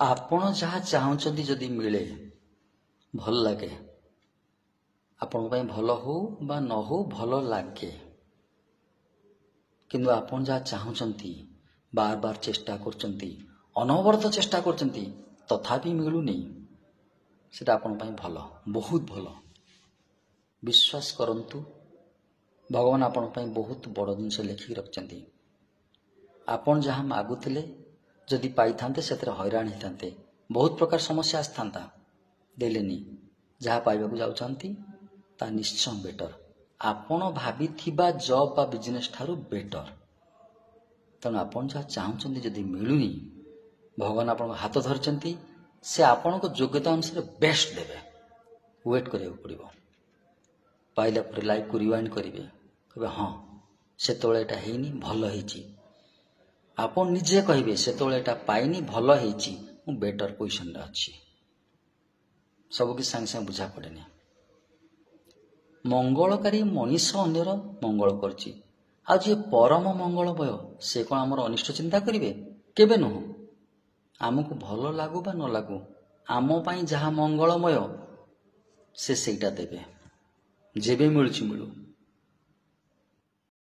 ଆପଣ ଯାହା ଚାହୁଁଛନ୍ତି ଯଦି ମିଳେ, ଭଲ ଲାଗେ, ଆପଣଙ୍କ ପାଇଁ ଭଲ ହଉ ବା ନ ହଉ ଭଲ ଲାଗେ, କିନ୍ତୁ ଆପଣ ଯାହା ଚାହୁଁଛନ୍ତି, ବାର ବାର ଚେଷ୍ଟା କରୁଛନ୍ତି, ଅନବରତ ଚେଷ୍ଟା କରୁଛନ୍ତି, ତଥାପି ମିଳୁନି, ସେଟା ଆପଣଙ୍କ ପାଇଁ ଭଲ, ବହୁତ ଭଲ। ବିଶ୍ୱାସ କରନ୍ତୁ, ଭଗବାନ ଆପଣଙ୍କ ପାଇଁ ବହୁତ ବଡ଼ ଜିନିଷ ଲେଖିକି ରଖିଛନ୍ତି। ଆପଣ ଯାହା ମାଗୁଥିଲେ ଯଦି ପାଇଥାନ୍ତେ ସେଥିରେ ହଇରାଣ ହେଇଥାନ୍ତେ, ବହୁତ ପ୍ରକାର ସମସ୍ୟା ଆସିଥାନ୍ତା, ଦେଲେନି। ଯାହା ପାଇବାକୁ ଯାଉଛନ୍ତି ତାହା ନିଶ୍ଚୟ ବେଟର, ଆପଣ ଭାବିଥିବା ଜବ୍ ବା ବିଜନେସ୍ ଠାରୁ ବେଟର। ତେଣୁ ଆପଣ ଯାହା ଚାହୁଁଛନ୍ତି ଯଦି ମିଳୁନି, ଭଗବାନ ଆପଣଙ୍କ ହାତ ଧରିଛନ୍ତି, ସେ ଆପଣଙ୍କ ଯୋଗ୍ୟତା ଅନୁସାରେ ବେଷ୍ଟ ଦେବେ। ୱେଟ୍ କରିବାକୁ ପଡ଼ିବ। ପାଇଲା ପରେ ଲାଇଫ୍କୁ ରିୱାଇଣ୍ଡ କରିବେ, କହିବେ ହଁ ସେତେବେଳେ ଏଇଟା ହେଇନି, ଭଲ ହେଇଛି। ଆପଣ ନିଜେ କହିବେ ସେତେବେଳେ ଏଇଟା ପାଇନି, ଭଲ ହେଇଛି, ମୁଁ ବେଟର ପୋଜିସନରେ ଅଛି। ସବୁକିଛି ସାଙ୍ଗେ ସାଙ୍ଗେ ବୁଝା ପଡ଼େନି। ମଙ୍ଗଳକାରୀ ମଣିଷ ଅନ୍ୟର ମଙ୍ଗଳ କରୁଛି, ଆଉ ଯିଏ ପରମ ମଙ୍ଗଳମୟ ସେ କ'ଣ ଆମର ଅନିଷ୍ଟ ଚିନ୍ତା କରିବେ? କେବେ ନୁହଁ। ଆମକୁ ଭଲ ଲାଗୁ ବା ନ ଲାଗୁ, ଆମ ପାଇଁ ଯାହା ମଙ୍ଗଳମୟ ସେ ସେଇଟା ଦେବେ। ଯେବେ ମିଳୁଛି ମିଳୁ।